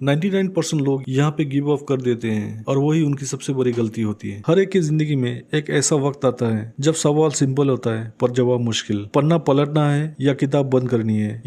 99% लोग यहाँ पे गिव अप कर देते हैं और वही उनकी सबसे बड़ी गलती होती है। हर एक की जिंदगी में एक ऐसा वक्त आता है जब सवाल सिंपल होता है पर जवाब मुश्किल। पन्ना पलटना है या किताब बंद करनी है।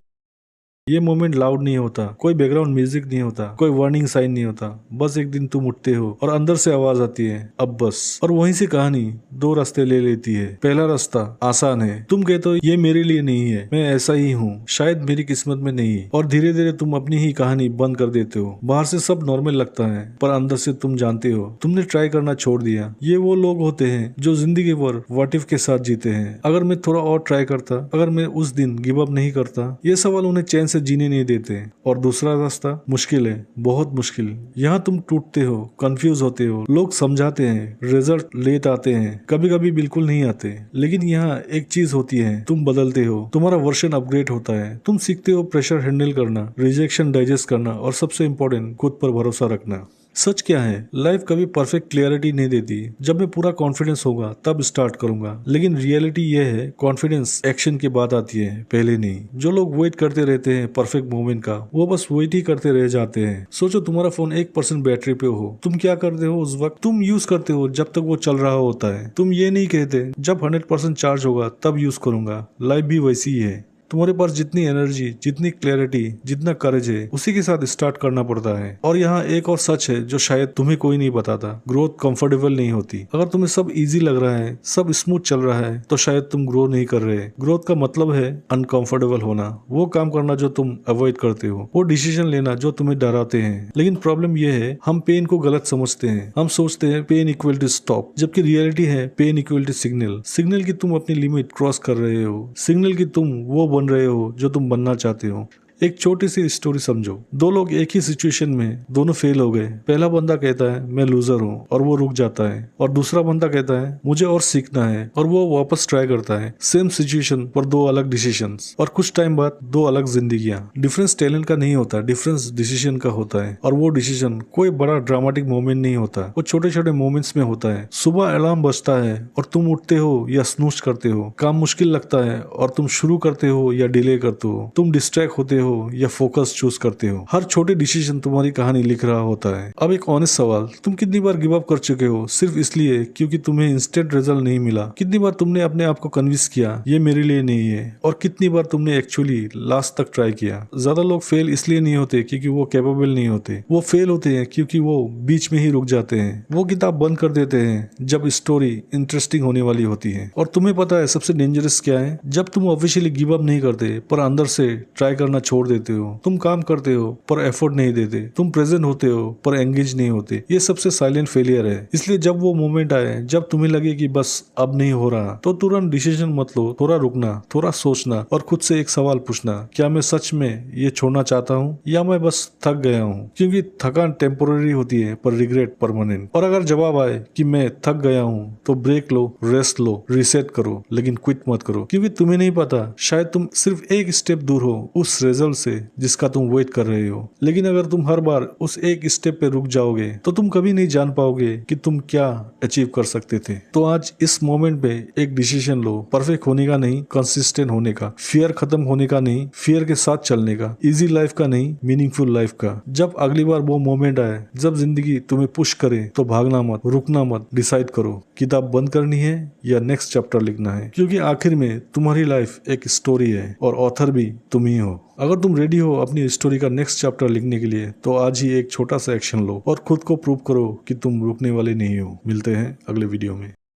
ये मोमेंट लाउड नहीं होता, कोई बैकग्राउंड म्यूजिक नहीं होता, कोई वार्निंग साइन नहीं होता। बस एक दिन तुम उठते हो और अंदर से आवाज आती है, अब बस। और वहीं से कहानी दो रास्ते ले लेती है। पहला रास्ता आसान है, तुम कहते हो ये मेरे लिए नहीं है, मैं ऐसा ही हूँ, शायद मेरी किस्मत में नहीं है। और धीरे धीरे तुम अपनी ही कहानी बंद कर देते हो। बाहर से सब नॉर्मल लगता है पर अंदर से तुम जानते हो तुमने ट्राई करना छोड़ दिया। ये वो लोग होते हैं जो जिंदगी भर व्हाट इफ के साथ जीते हैं। अगर मैं थोड़ा और ट्राई करता, अगर मैं उस दिन गिव अप नहीं करता। ये सवाल उन्हें चैन से जीने नहीं देते। और दूसरा रास्ता मुश्किल है, बहुत मुश्किल। यहाँ तुम टूटते हो, कंफ्यूज होते हो, लोग समझाते हैं, रिजल्ट लेट आते हैं, कभी कभी बिल्कुल नहीं आते। लेकिन यहाँ एक चीज होती है, तुम बदलते हो, तुम्हारा वर्जन अपग्रेड होता है। तुम सीखते हो प्रेशर हैंडल करना, रिजेक्शन डाइजेस्ट करना और सबसे इम्पोर्टेंट खुद पर भरोसा रखना। सच क्या है, लाइफ कभी परफेक्ट क्लियरिटी नहीं देती। जब मैं पूरा कॉन्फिडेंस होगा तब स्टार्ट करूंगा। लेकिन रियलिटी ये है, कॉन्फिडेंस एक्शन के बाद आती है, पहले नहीं। जो लोग वेट करते रहते हैं परफेक्ट मोमेंट का, वो बस वेट ही करते रह जाते हैं। सोचो तुम्हारा फोन 1% बैटरी पे हो, तुम क्या करते हो उस वक्त? तुम यूज करते हो जब तक वो चल रहा होता है। तुम ये नहीं कहते जब 100% चार्ज होगा तब यूज करूंगा। लाइफ भी वैसी ही है। तुम्हारे पास जितनी एनर्जी, जितनी क्लैरिटी, जितना करेज है, उसी के साथ स्टार्ट करना पड़ता है। और यहाँ एक और सच है जो शायद तुम्हें कोई नहीं बताता, ग्रोथ कंफर्टेबल नहीं होती। अगर तुम्हें सब इजी लग रहा है, सब स्मूथ चल रहा है, तो शायद तुम ग्रो नहीं कर रहे। ग्रोथ का मतलब है अनकंफर्टेबल होना, वो काम करना जो तुम अवॉइड करते हो, वो डिसीजन लेना जो तुम्हें डराते हैं। लेकिन प्रॉब्लम ये है, हम पेन को गलत समझते हैं। हम सोचते हैं पेन इक्वल टू स्टॉप, जबकि रियलिटी है pain equal to signal. Signal की तुम अपनी लिमिट क्रॉस कर रहे हो, सिग्नल की तुम वो बन रहे हो जो तुम बनना चाहते हो। एक छोटी सी स्टोरी समझो। दो लोग एक ही सिचुएशन में, दोनों फेल हो गए। पहला बंदा कहता है मैं लूजर हूँ और वो रुक जाता है। और दूसरा बंदा कहता है मुझे और सीखना है और वो वापस ट्राई करता है। सेम सिचुएशन पर दो अलग डिसीजंस और कुछ टाइम बाद दो अलग जिंदगियां। डिफरेंस टैलेंट का नहीं होता, डिफरेंस डिसीजन का होता है। और वो डिसीजन कोई बड़ा ड्रामेटिक मोमेंट नहीं होता, वो छोटे छोटे मोमेंट्स में होता है। सुबह अलार्म बजता है और तुम उठते हो या स्नूज करते हो। काम मुश्किल लगता है और तुम शुरू करते हो या डिले करते हो। तुम डिस्ट्रैक्ट होते हो या फोकस चूज करते हो। हर छोटे डिसीजन तुम्हारी कहानी लिख रहा होता है। अब एक ऑनेस्ट सवाल, तुम कितनी बार गिव अप कर चुके हो सिर्फ इसलिए क्योंकि तुम्हें इंस्टेंट रिजल्ट नहीं मिला? कितनी बार तुमने अपने आप को कन्विंस किया ये मेरे लिए नहीं है? और कितनी बार तुमने एक्चुअली लास्ट तक ट्राई किया? ज्यादा लोग फेल इसलिए नहीं होते क्योंकि वो कैपेबल नहीं होते, वो फेल होते हैं क्योंकि वो बीच में ही रुक जाते हैं। वो किताब बंद कर देते हैं जब स्टोरी इंटरेस्टिंग होने वाली होती है। और तुम्हें पता है सबसे डेंजरस क्या है? जब तुम ऑफिशियली गिव अप नहीं करते पर अंदर से ट्राई करना छोड़ देते हो। तुम काम करते हो पर एफर्ट नहीं देते, तुम प्रेजेंट होते हो पर एंगेज नहीं होते। ये सबसे साइलेंट फेलियर है। इसलिए जब वो मोमेंट आए जब तुम्हें लगे कि बस अब नहीं हो रहा, तो तुरंत डिसीजन मत लो। थोड़ा रुकना, थोड़ा सोचना और खुद से एक सवाल पूछना, क्या मैं सच में ये छोड़ना चाहता हूँ या मैं बस थक गया हूँ? क्योंकि थकान टेम्पोररी होती है पर रिग्रेट परमानेंट। और अगर जवाब आए कि मैं थक गया हूँ तो ब्रेक लो, रेस्ट लो, रिसेट करो, लेकिन क्विट मत करो। क्योंकि तुम्हें नहीं पता, शायद तुम सिर्फ एक स्टेप दूर हो उस रिजल्ट से जिसका तुम वेट कर रहे हो। लेकिन अगर तुम हर बार उस एक स्टेप पे रुक जाओगे तो तुम कभी नहीं जान पाओगे कि तुम क्या अचीव कर सकते थे। तो आज इस मोमेंट पे एक डिसीजन लो, परफेक्ट होने का नहीं, कंसिस्टेंट होने का। फियर खत्म होने का नहीं, फियर के साथ चलने का। इजी लाइफ का नहीं, मीनिंगफुल लाइफ का। जब अगली बार वो मोमेंट आए जब जिंदगी तुम्हें पुश करे तो भागना मत, रुकना मत, डिसाइड करो किताब बंद करनी है या नेक्स्ट चैप्टर लिखना है। क्योंकि आखिर में तुम्हारी लाइफ एक स्टोरी है और ऑथर भी तुम ही हो। अगर तुम रेडी हो अपनी स्टोरी का नेक्स्ट चैप्टर लिखने के लिए तो आज ही एक छोटा सा एक्शन लो और खुद को प्रूव करो कि तुम रुकने वाले नहीं हो। मिलते हैं अगले वीडियो में।